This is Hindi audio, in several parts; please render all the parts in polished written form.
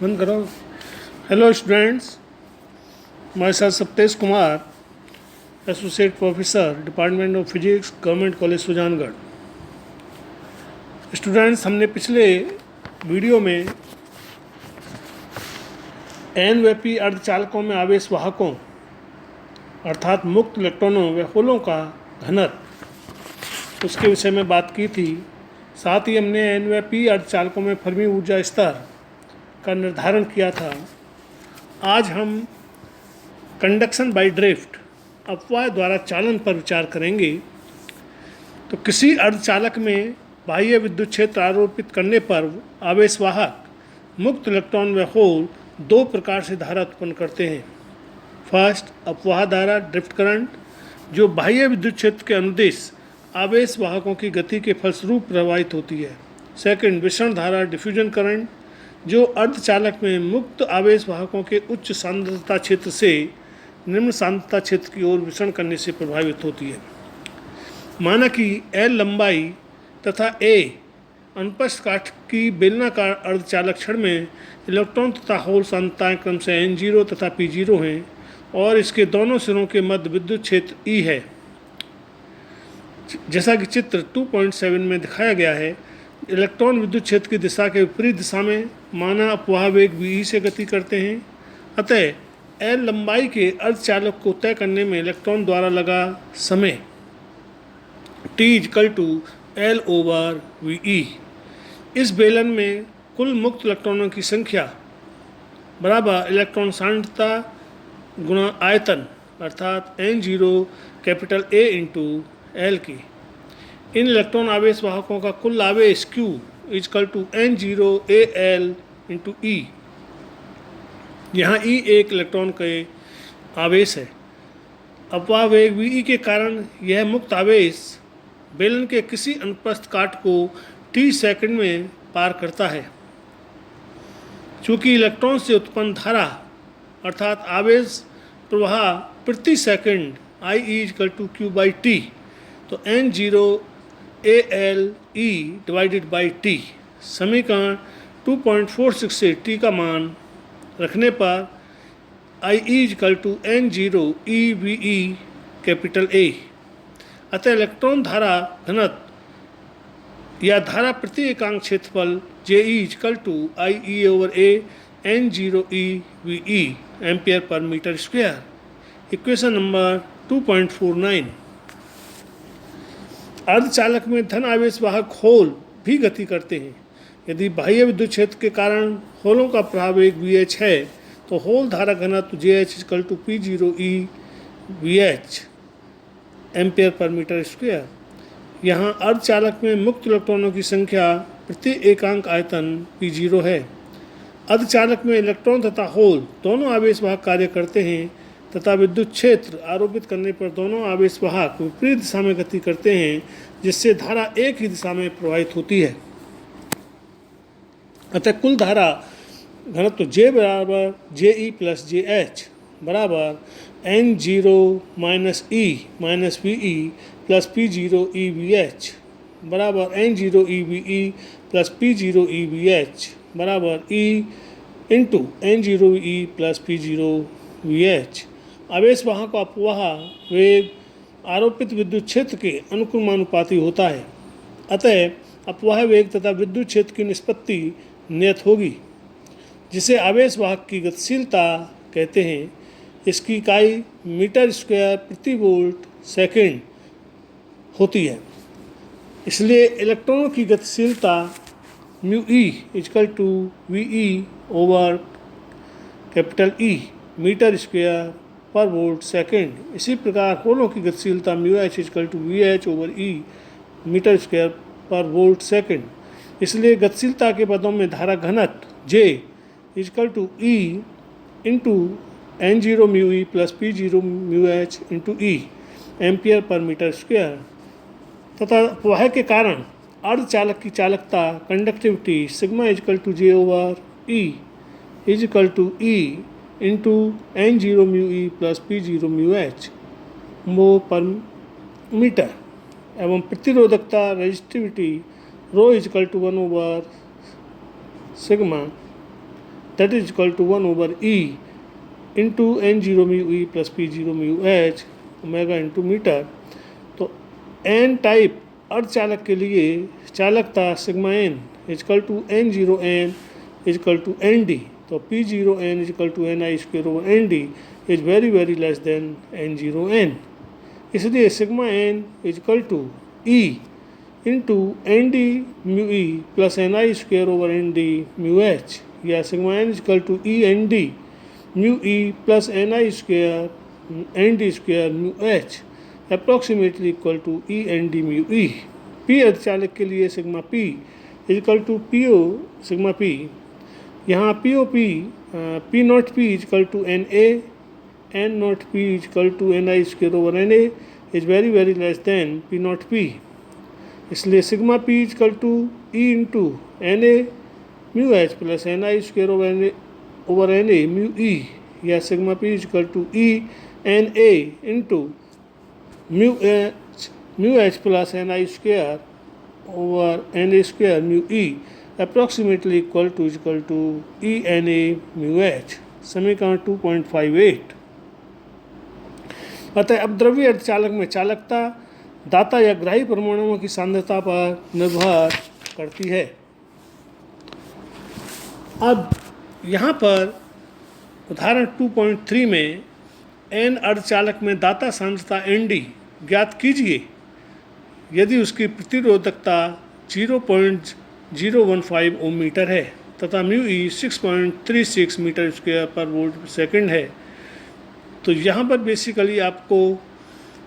बंद करो। हेलो स्टूडेंट्स, हमारे साथ Saptesh Kumar, associate professor, department of physics, government college Sujangarh. Students, हमने पिछले वीडियो में एन व पी अर्धचालकों में आवेश वाहकों अर्थात मुक्त इलेक्ट्रॉनों व होलों का घनत्व उसके विषय में बात की थी। साथ ही हमने एन व पी अर्धचालकों में फर्मी ऊर्जा स्तर का निर्धारण किया था। आज हम कंडक्शन बाय ड्रिफ्ट अपवाह द्वारा चालन पर विचार करेंगे। तो किसी अर्धचालक में बाह्य विद्युत क्षेत्र आरोपित करने पर आवेशवाहक मुक्त इलेक्ट्रॉन व होल दो प्रकार से धारा उत्पन्न करते हैं। फर्स्ट, अपवाह धारा ड्रिफ्ट करंट, जो बाह्य विद्युत क्षेत्र के अनुदिश आवेश वाहकों की गति के फलस्वरूप प्रवाहित होती है। सेकंड, विसरण धारा डिफ्यूजन करंट, जो अर्धचालक में मुक्त आवेश वाहकों के उच्च सांद्रता क्षेत्र से निम्न सांद्रता क्षेत्र की ओर विसरण करने से प्रभावित होती है। माना कि L लंबाई तथा A अनुप्रस्थ काठ की बेलनाकार अर्धचालक छड़ में इलेक्ट्रॉन तथा होल सांद्रताएं क्रमशः N0 तथा P0 हैं और इसके दोनों सिरों के मध्य विद्युत क्षेत्र E है। जैसा कि चित्र 2.7 में दिखाया गया है, इलेक्ट्रॉन विद्युत क्षेत्र की दिशा के विपरीत दिशा में माना अपवाह वेग VE से गति करते हैं। अतः L लंबाई के अर्धचालक को तय करने में इलेक्ट्रॉन द्वारा लगा समय T=L/VE। इस बेलन में कुल मुक्त इलेक्ट्रॉनों की संख्या बराबर इलेक्ट्रॉन सांद्रता गुणा आयतन अर्थात N0 A इंटू L की। इन इलेक्ट्रॉन आवेश वाहकों का कुल आवेश Q N0 AL into E। यहाँ E एक इलेक्ट्रॉन के आवेश है। अपवाह वेग VE के कारण यह मुक्त आवेश बेलन के किसी अनुप्रस्थ काट को t सेकंड में पार करता है। चूँकि इलेक्ट्रॉन से उत्पन्न धारा अर्थात आवेश प्रवाह प्रति सेकंड I=Q/T, तो N0 ALE divided by T। समीकरण 2.46 से T का मान रखने पर I=N0 EVE कैपिटल A। अतः इलेक्ट्रॉन धारा घनत्व या धारा प्रति एकांक क्षेत्रफल JE=IE/A N0 EVE एम्पियर पर मीटर स्क्वायर। Equation number 2.49। अर्धचालक में धन आवेश वाहक होल भी गति करते हैं। यदि बाह्य विद्युत क्षेत्र के कारण होलों का प्रवाह वेग VH है तो होल धारा घनत्व JH=P0E VH एम्पियर पर मीटर स्क्वायर। यहाँ अर्धचालक में मुक्त इलेक्ट्रॉनों की संख्या प्रति एकांक आयतन P0 है। अर्धचालक में इलेक्ट्रॉन तथा होल दोनों आवेश वाहक कार्य करते हैं तथा विद्युत क्षेत्र आरोपित करने पर दोनों आवेश वाहक विपरीत दिशा में गति करते हैं, जिससे धारा एक ही दिशा में प्रवाहित होती है। अतः कुल धारा घनत्व J बराबर JE + JH बराबर N0 - E - VE + P0 EVH बराबर N0 EVE + P0 EVH बराबर E into N0 E + P0 VH। आवेश वाहक का अपवाह वेग आरोपित विद्युत क्षेत्र के अनुक्रमानुपाती होता है। अतः अपवाह वेग तथा विद्युत क्षेत्र की निष्पत्ति नियत होगी, जिसे आवेश वाहक की गतिशीलता कहते हैं। इसकी इकाई मीटर स्क्वायर प्रति वोल्ट सेकंड होती है। इसलिए इलेक्ट्रॉनों की गतिशीलता μE = VE/E मीटर स्क्वायर पर वोल्ट सेकंड। इसी प्रकार होलों की गतिशीलता μH = VH/E मीटर स्क्वायर पर वोल्ट सेकंड। इसलिए गतिशीलता के पदों में धारा घनत्व J E into N0 μE + P0 μH into E ampere पर मीटर स्क्वायर तथा अपवाह के कारण अर्धचालक की चालकता conductivity σ=J/E E into N0 μE + P0 μH मो पर मीटर एवं प्रतिरोधकता resistivity ρ = 1/σ that is equal to 1/e into n0 mu E plus p0 mu h omega into metre. तो n टाइप अर्धचालक के लिए चालकता sigma n is equal to n0 n is equal to nd। तो p0 n is equal to ni square over nd is very very less than n0 n। इसलिए sigma n is equal to e into nd mu E plus ni square over nd mu H, या sigma n is equal to e nd mu E plus ni square nd square mu H approximately equal to e nd mu E. p अर्धचालक के लिए sigma p is equal to po sigma p, यहाँ POP P not P is equal to NA N not P is equal to NI square over NA is very very less than P not P। इसलिए sigma P is equal to E into NA mu h plus NI square over NA mu e, या sigma P is equal to E NA into mu h plus NI square over NA square mu e approximately equal to E NA mu h. समीकरण 2.58। अतः अब द्रव्य अर्धचालक में चालकता दाता या ग्राही परमाणुओं की सांद्रता पर निर्भर करती है। अब यहाँ पर उदाहरण 2.3 में n अर्धचालक में दाता सांद्रता Nd ज्ञात कीजिए यदि उसकी प्रतिरोधकता 0.015 ओम मीटर है तथा म्यू ई 6.36 मीटर स्क्वायर पर वोल्ट सेकंड है। तो यहाँ पर बेसिकली आपको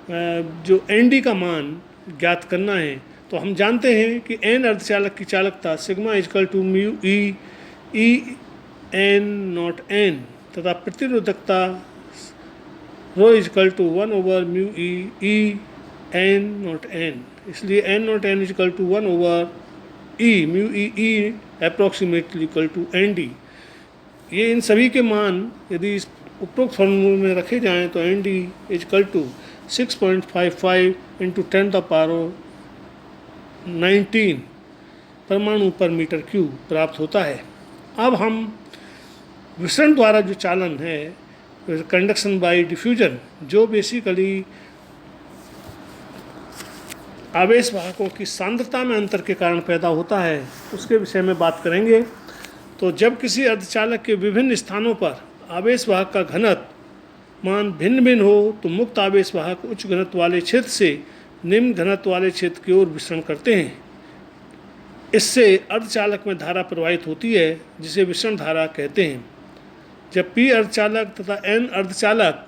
जो Nd का मान ज्ञात करना है। तो हम जानते हैं कि n अर्धचालक की चालकता sigma is equal to mu e n not n तथा प्रतिरोधकता rho is equal to 1 mu e n not n। इसलिए n not n is equal to 1 e mu e approximately equal to Nd। ये इन सभी के मान यदि इस उपरोक्त फॉर्मूले में रखे जाएं तो Nd इजकल टू 6.55 इंटू 10⁻19 परमाणु पर मीटर क्यूब प्राप्त होता है। अब हम विसरण द्वारा जो चालन है कंडक्शन बाय डिफ्यूजन, जो बेसिकली आवेश वाहकों की सांद्रता में अंतर के कारण पैदा होता है, उसके विषय में बात करेंगे। तो जब किसी अर्धचालक के विभिन्न स्थानों पर आवेश वाहक का घनत्व मान भिन्न भिन्न हो तो मुक्त आवेश वाहक उच्च घनत्व वाले क्षेत्र से निम्न घनत्व वाले क्षेत्र की ओर विसरण करते हैं। इससे अर्धचालक में धारा प्रवाहित होती है जिसे विसरण धारा कहते हैं। जब P अर्धचालक तथा N अर्धचालक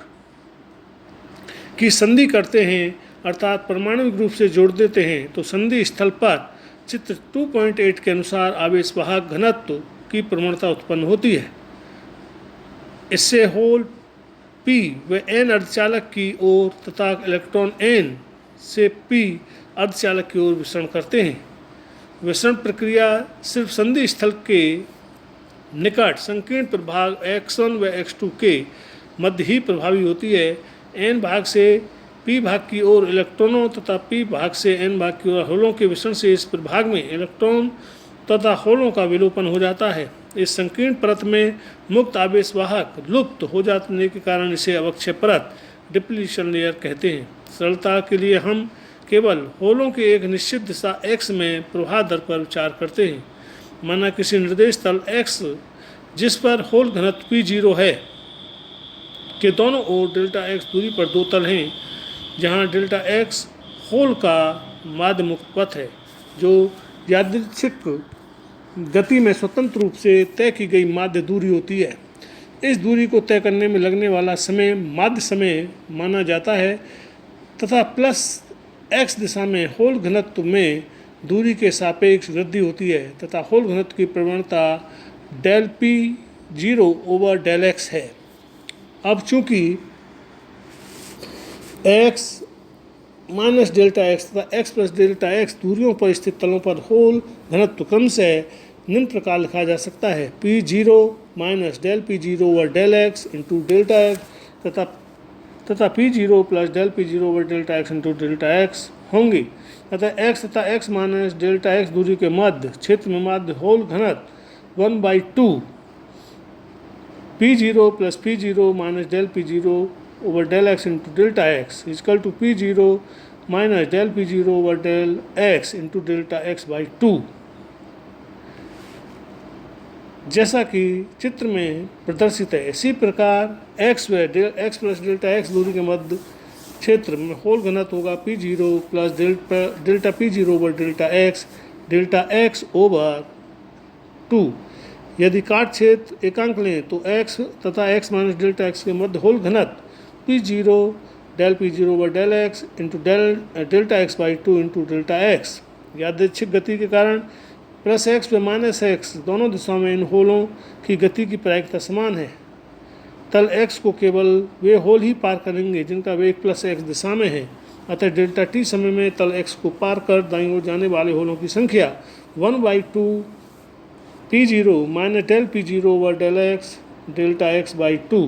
की संधि करते हैं अर्थात परमाणुविक रूप से जोड़ देते हैं तो संधि स्थल पर चित्र 2.8 के अनुसार आवेश वाहक घनत्व की प्रवणता उत्पन्न होती है। इससे होल P व N अर्धचालक की ओर तथा इलेक्ट्रॉन N से P अर्धचालक की ओर विसरण करते हैं। विसरण प्रक्रिया सिर्फ संधि स्थल के निकट संकीर्ण प्रभाग x1 व x2 के मध्य ही प्रभावी होती है। N भाग से P भाग की ओर इलेक्ट्रॉनों तथा P भाग से N भाग की ओर होलों के विसरण से इस प्रभाग में इलेक्ट्रॉन तथा होलों का विलोपन हो जाता है। इस संकीर्ण परत में मुक्त आवेश वाहक लुप्त हो जाने के कारण इसे अवक्षय परत डिप्लीशन लेयर कहते हैं। सरलता के लिए हम केवल होलों के एक निश्चित दिशा x में प्रवाह दर पर विचार करते हैं। माना किसी निर्देश तल x जिस पर होल घनत्व P0 है के दोनों ओर डेल्टा x दूरी पर दो तल हैं जहां डेल्टा x होल का माध्य मुक्त पथ है जो यादृच्छिक गति में स्वतंत्र रूप से तय की गई माध्य दूरी होती है। इस दूरी को तय करने में लगने वाला समय माध्य समय माना जाता है तथा प्लस x दिशा में होल घनत्व में दूरी के सापेक्ष वृद्धि होती है तथा होल घनत्व की प्रवणता del P0 over del x है। अब चूंकि x माइनस डेल्टा x तथा x प्लस डेल्टा x दूरियों पर स्थित तलों पर होल घनत्व क्रम से निम्न प्रकार लिखा जा सकता है P0 minus del P0 over del x into delta x तथा P0 plus del P0 over delta x into delta x होंगी। अतः x तथा x माइनस डेल्टा x दूरी के मध्य क्षेत्र में माध्य होल घनत्व 1/2 P0 plus P0 minus del P0 over del x into delta x is equal to P0 minus del P0 over del x into delta x by 2। जैसा कि चित्र में प्रदर्शित है, इसी प्रकार x व x प्लस डेल्टा x दूरी के मध्य क्षेत्र में होल घनत्व होगा P0 plus delta P0 over delta x over 2। यदि काट क्षेत्र एकांक लें तो x तथा x माइनस डेल्टा x के मध्य होल घनत्व P0 del P0 over del x into delta x by 2 into delta x। यादृच्छिक गति के कारण प्लस x व माइनस x दोनों दिशाओं में इन होलों की गति की प्रायिकता समान है। तल x को केवल वे होल ही पार करेंगे जिनका वेग प्लस x दिशा में है। अतः डेल्टा t समय में तल x को पार कर दाईं ओर जाने वाले होलों की संख्या 1/2 P0 minus del P0 over del x delta x by 2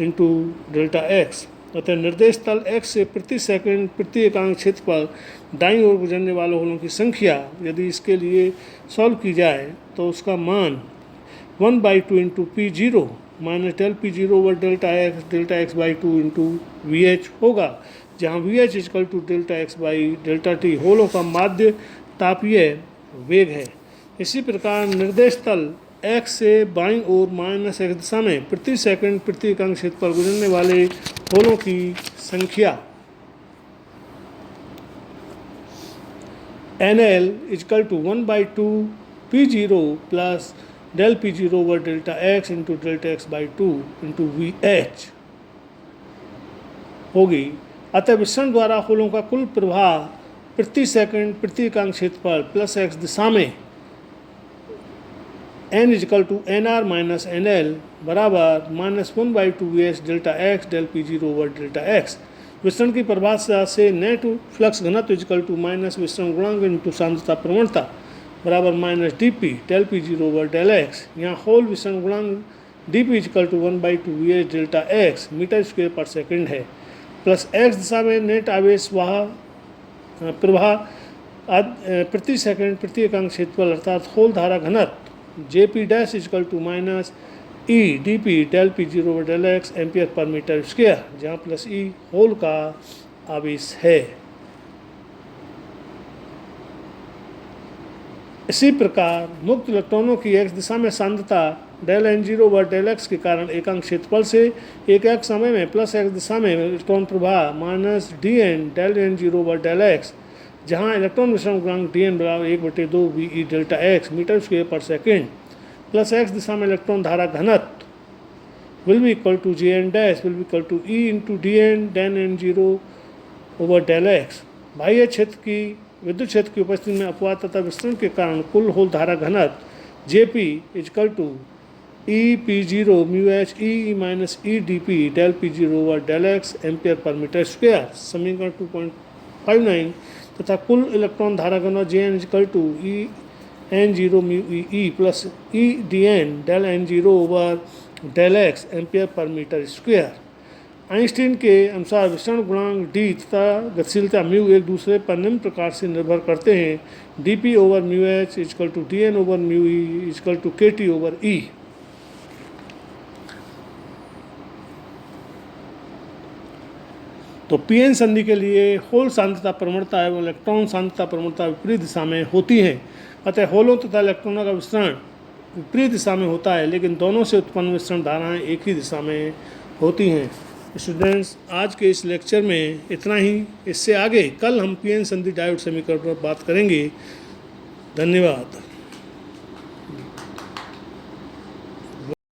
into delta x। अतः निर्देश तल x से प्रति सेकंड प्रति एकांक क्षेत्र पर दाईं ओर गुजरने वाले होलों की संख्या यदि इसके लिए सॉल्व की जाए तो उसका मान 1/2 into P0 minus del P0 over delta x by 2 into VH होगा, जहाँ VH equal to delta x by delta t होलों का माध्य तापीय वेग है। इसी प्रकार निर्देश तल x से बाईं ओर माइनस x दिशा में प्रति सेकंड प्रति एकांक क्षेत्र पर गुजरने वाले होलों की संख्या NL equal to 1/2 P0 plus del P0 over delta x into delta x by 2 into VH होगी। अतः विसरण द्वारा होलों का कुल प्रवाह प्रति सेकंड प्रति एकांक क्षेत्र पर प्लस x दिशा में n equal to NR minus NL बराबर minus 1/2 VH delta x del P0 over delta x। विसरण की परिभाषा से नेट फ्लक्स घनत्व इक्वल टू माइनस विसरण गुणांक इंटू सांद्रता प्रवणता बराबर minus dp del P0 over del x। यहाँ होल विसरण गुणांक dp equal to 1/2 VH delta x metre square पर सेकंड है। प्लस x दिशा में नेट आवेश प्रवाह प्रति सेकंड प्रति एकांक क्षेत्रफल अर्थात होल धारा घनत्व Jp dash equal to minus E dp del P0 over del x ampere पर मीटर स्क्वायर, जहाँ प्लस E होल का आवेश है। इसी प्रकार मुक्त इलेक्ट्रॉनों की x दिशा में सांद्रता del n0 over del x के कारण एकांक क्षेत्रफल से एक x समय में प्लस x दिशा में इलेक्ट्रॉन प्रवाह minus dn del n0 over del x, जहाँ इलेक्ट्रॉन विसरण गुणांक dn बराबर 1/2 VE delta x metre square पर सेकेंड प्लस x दिशा में इलेक्ट्रॉन धारा घनत्व will be equal to Jn dash will be equal to E into dn del n0 over del x। बाह्य क्षेत्र की विद्युत क्षेत्र की उपस्थिति में अपवाद तथा विसरण के कारण कुल होल धारा घनत्व Jp equal to E P0 mu H E minus E dp del P0 over del x ampere पर मीटर स्क्वायर समीकरण 2.59 तथा कुल इलेक्ट्रॉन धारा घनत्व Jn equal to E n0 mu E plus E dn del n0 over del x ampere पर मीटर स्क्वायर। आइंस्टीन के अनुसार विसरण गुणांक d तथा गतिशीलता म्यू एक दूसरे पर निम्न प्रकार से निर्भर करते हैं। dp over mu h equal to dn over mu e equal to kt over e। तो pn संधि के लिए होल सांद्रता प्रवणता एवं इलेक्ट्रॉन सांद्रता प्रवणता विपरीत दिशा में होती हैं। अतः होलों तथा इलेक्ट्रॉनों का विसरण विपरीत दिशा में होता है, लेकिन दोनों से उत्पन्न विसरण धाराएं एक ही दिशा में होती हैं। स्टूडेंट्स, आज के इस लेक्चर में इतना ही। इससे आगे कल हम pn संधि डायोड समीकरण पर बात करेंगे। धन्यवाद।